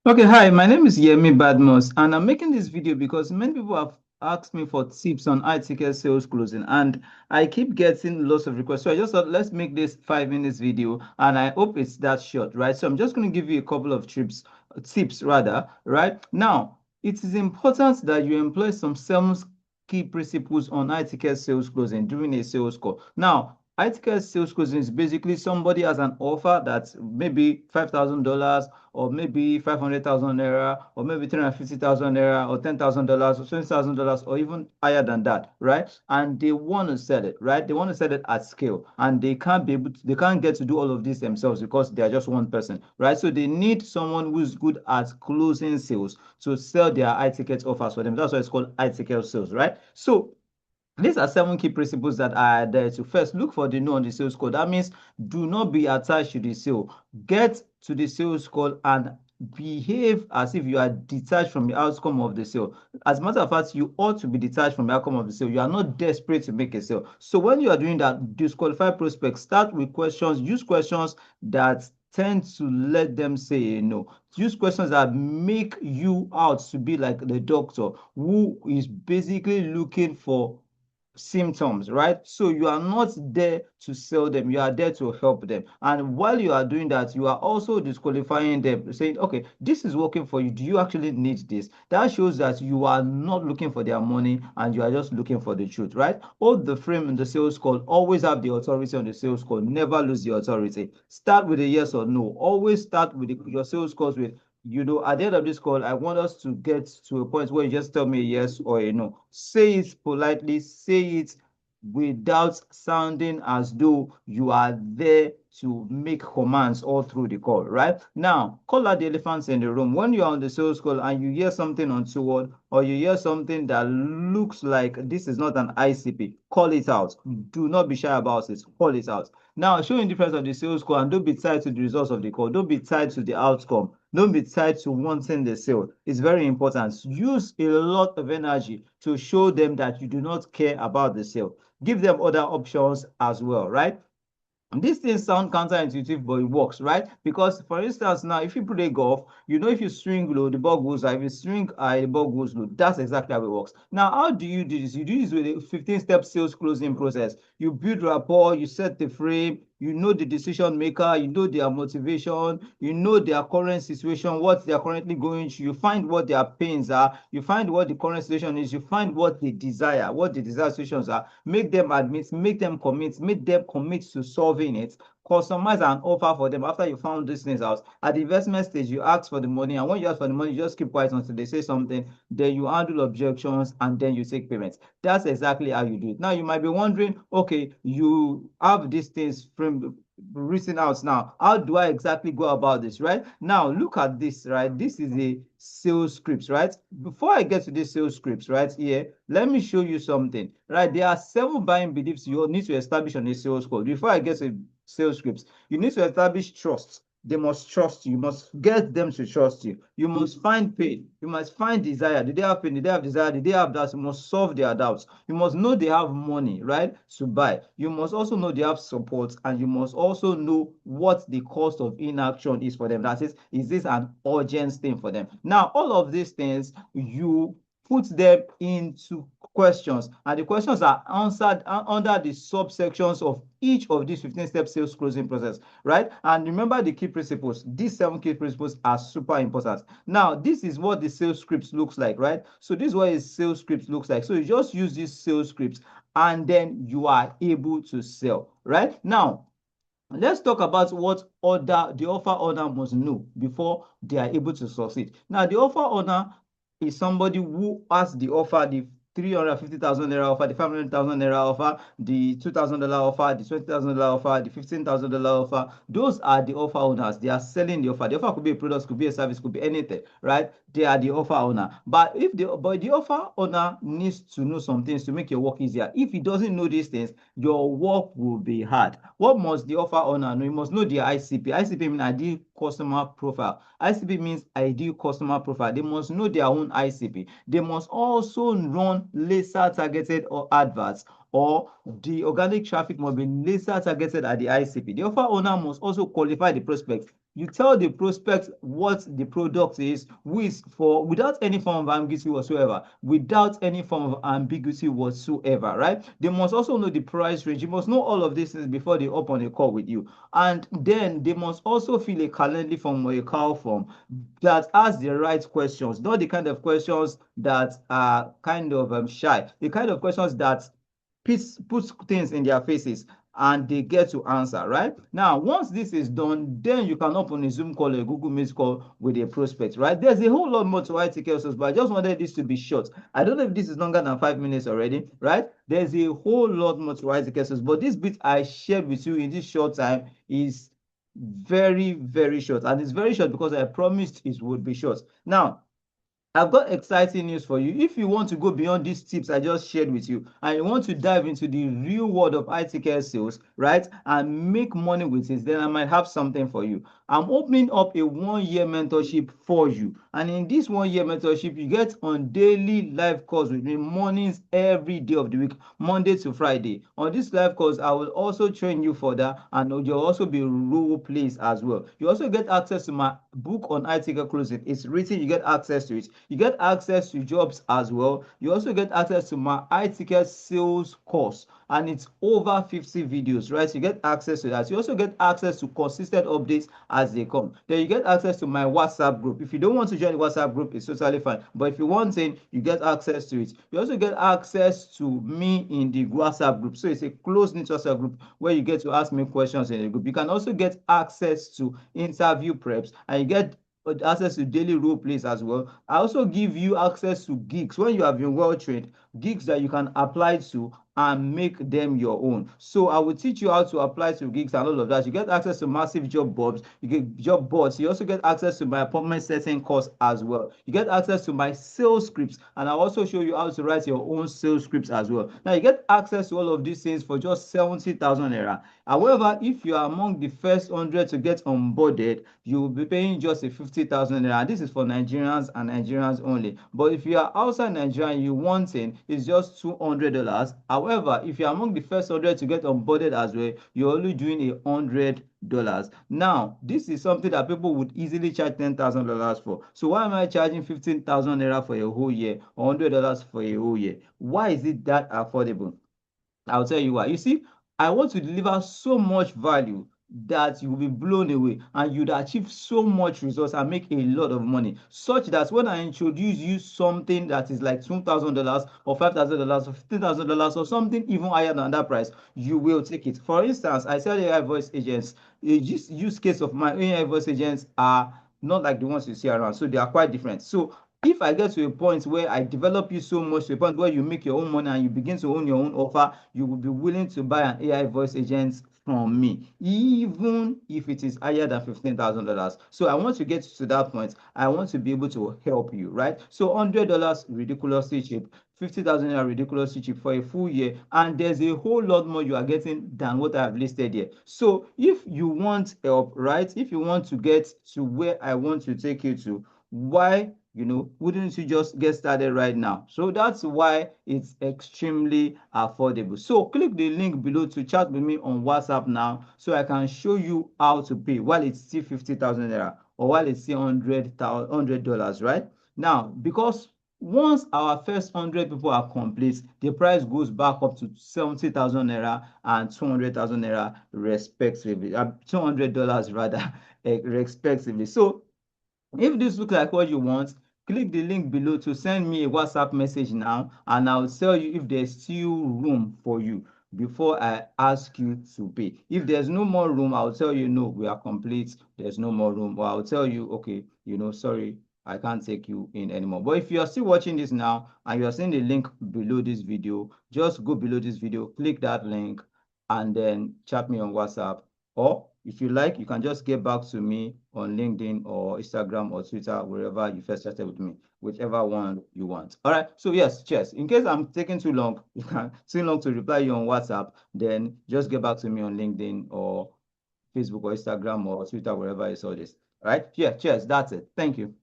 Okay, hi, my name is Yemi Badmos, and I'm making this video because many people have asked me for tips on high-ticket sales closing, and I keep getting lots of requests. So I just thought, let's make this 5 minutes video, and I hope it's that short, right? So I'm just going to give you a couple of tips rather, right? Now, it is important that you employ some 7 key principles on high-ticket sales closing during a sales call. Now, high-ticket sales closing is basically somebody has an offer that's maybe $5,000 or maybe 500,000 naira, or maybe 350,000 naira, or $10,000, or $20,000, or even higher than that, right? And they want to sell it, right? They want to sell it at scale, and they can't get to do all of this themselves because they are just one person, right? So they need someone who's good at closing sales to sell their high ticket offers for them. That's why it's called high ticket sales, right? So these are 7 key principles that are there to first look for the no on the sales call. That means do not be attached to the sale. Get to the sales call and behave as if you are detached from the outcome of the sale. As a matter of fact, you ought to be detached from the outcome of the sale. You are not desperate to make a sale. So when you are doing that, disqualify prospects, start with questions, use questions that tend to let them say no. Use questions that make you out to be like the doctor who is basically looking for symptoms, right? So you are not there to sell them, you are there to help them. And while you are doing that, you are also disqualifying them, saying, okay, this is working for you. Do you actually need this? That shows that you are not looking for their money and you are just looking for the truth, right? Hold the frame in the sales call, always have the authority on the sales call, never lose the authority. Start with a yes or no. Always start with your sales calls with, at the end of this call, I want us to get to a point where you just tell me a yes or a no. Say it politely, say it without sounding as though you are there to make commands all through the call, right? Now, call out the elephants in the room. When you're on the sales call and you hear something untoward or you hear something that looks like this is not an ICP, call it out. Do not be shy about it. Call it out. Now, show indifference on the sales call and don't be tied to the results of the call. Don't be tied to the outcome. Don't be tied to wanting the sale. It's very important. Use a lot of energy to show them that you do not care about the sale. Give them other options as well, right? These things sound counterintuitive, but it works, right? Because, for instance, now if you play golf, if you swing low, the ball goes high. If you swing high, the ball goes low. That's exactly how it works. Now, how do you do this? You do this with a 15-step sales closing process. You build rapport, you set the frame, you know the decision maker, you know their motivation, you know their current situation, what they are currently going through, you find what their pains are, you find what the current situation is, you find what they desire, what the desired situations are, make them admit, make them commit to solving it. Customize an offer for them after you found these things out. At the investment stage, you ask for the money, and when you ask for the money, you just keep quiet until they say something. Then you handle objections, and then you take payments. That's exactly how you do it. Now, you might be wondering, okay, you have these things from written out now. How do I exactly go about this, right? Now, look at this, right? This is a sales scripts, right? Before I get to this sales scripts, right here, let me show you something, right? There are 7 buying beliefs you need to establish on a sales call. Before I get to sales scripts, you need to establish trust. They must trust you. You must get them to trust you. You must find pain. You must find desire. Did they have pain? Did they have desire? Did they have that? You must solve their doubts. You must know they have money, right, to buy. You must also know they have support, and you must also know what the cost of inaction is for them. That is this an urgent thing for them? Now, all of these things, you put them into questions, and the questions are answered under the subsections of each of these 15-step sales closing process, right? And remember the key principles. These 7 key principles are super important. Now, this is what the sales script looks like, right? So this is what a sales script looks like. So you just use these sales scripts and then you are able to sell, right? Now, let's talk about what the offer owner must know before they are able to succeed. Now, the offer owner is somebody who has the offer, the 350,000 naira offer, the 500,000 naira offer, the $2,000 offer, the $20,000 offer, the $15,000 offer. Those are the offer owners. They are selling the offer. The offer could be a product, could be a service, could be anything, right? They are the offer owner. But the offer owner needs to know some things to make your work easier. If he doesn't know these things, your work will be hard. What must the offer owner know? You must know the ICP. ICP means ideal customer profile. ICP means ideal customer profile. They must know their own ICP. They must also run laser targeted or adverts, or the organic traffic must be laser targeted at the ICP. The offer owner must also qualify the prospects You tell the prospect what the product is, without any form of ambiguity whatsoever, right? They must also know the price range. You must know all of these things before they open a call with you. And then they must also fill a calendar form or a call form that asks the right questions, not the kind of questions that are kind of shy, the kind of questions that puts things in their faces and they get to answer. Right now, once this is done, then you can open a Zoom call or a Google Meet call with a prospect. Right, there's a whole lot more to ITK sales, but I just wanted this to be short. I don't know if this is longer than 5 minutes already. Right, there's a whole lot more to ITK sales, but this bit I shared with you in this short time is very, very short, and it's very short because I promised it would be short. Now, I've got exciting news for you. If you want to go beyond these tips I just shared with you and you want to dive into the real world of IT care sales, right, and make money with it, then I might have something for you. I'm opening up a 1-year mentorship for you. And in this 1-year mentorship, you get on daily live calls with me, mornings every day of the week, Monday to Friday. On this live calls, I will also train you further, and you'll also be role plays as well. You also get access to my book on IT care closing. It's written, you get access to it. You get access to jobs as well. You also get access to my IT care sales course, and it's over 50 videos, right? So you get access to that. You also get access to consistent updates as they come. Then you get access to my WhatsApp group. If you don't want to join the WhatsApp group, it's totally fine. But if you want in, you get access to it. You also get access to me in the WhatsApp group. So it's a close-knit WhatsApp group where you get to ask me questions in the group. You can also get access to interview preps, and you get access to daily role plays as well. I also give you access to gigs when you have been well trained, gigs that you can apply to and make them your own. So I will teach you how to apply to gigs and all of that. You get access to massive job boards, you get job boards. You also get access to my appointment setting course as well. You get access to my sales scripts, and I'll also show you how to write your own sales scripts as well. Now you get access to all of these things for just 70,000 naira. However, if you are among the first 100 to get onboarded, you will be paying just a 50,000 naira. This is for Nigerians and Nigerians only. But if you are outside Nigeria and you want in, it's just $200. However, if you are among the first 100 to get onboarded as well, you're only doing $100. Now, this is something that people would easily charge $10,000 for. So why am I charging 15,000 naira for a whole year, or $100 for a whole year? Why is it that affordable? I'll tell you why. You see, I want to deliver so much value that you will be blown away and you'd achieve so much results and make a lot of money, such that when I introduce you something that is like $2,000 or $5,000 or $15,000 or something even higher than that price, you will take it. For instance, I sell AI voice agents. A use case of my AI voice agents are not like the ones you see around, so they are quite different. So if I get to a point where I develop you so much to a point where you make your own money and you begin to own your own offer, you will be willing to buy an AI voice agent from me, even if it is higher than $15,000. So I want to get to that point. I want to be able to help you, right? So $100 ridiculously cheap, 50,000 are ridiculously cheap for a full year, and there's a whole lot more you are getting than what I have listed here. So if you want help, right? If you want to get to where I want to take you to, why wouldn't you just get started right now? So that's why it's extremely affordable. So click the link below to chat with me on WhatsApp now, so I can show you how to pay while it's still 50,000 naira or while it's still $100, right? Now, because once our first 100 people are complete, the price goes back up to 70,000 naira and 200,000 naira respectively. $200 rather, respectively. So if this looks like what you want, click the link below to send me a WhatsApp message now, and I'll tell you if there's still room for you before I ask you to pay. If there's no more room, I'll tell you, no, we are complete. There's no more room. Or I'll tell you, okay, sorry, I can't take you in anymore. But if you are still watching this now and you are seeing the link below this video, just go below this video, click that link, and then chat me on WhatsApp. Or if you like, you can just get back to me on LinkedIn or Instagram or Twitter, wherever you first chatted with me, whichever one you want. All right. So yes, cheers. In case I'm taking too long, too long to reply you on WhatsApp, then just get back to me on LinkedIn or Facebook or Instagram or Twitter, wherever you saw this. All right. Yeah, cheers. That's it. Thank you.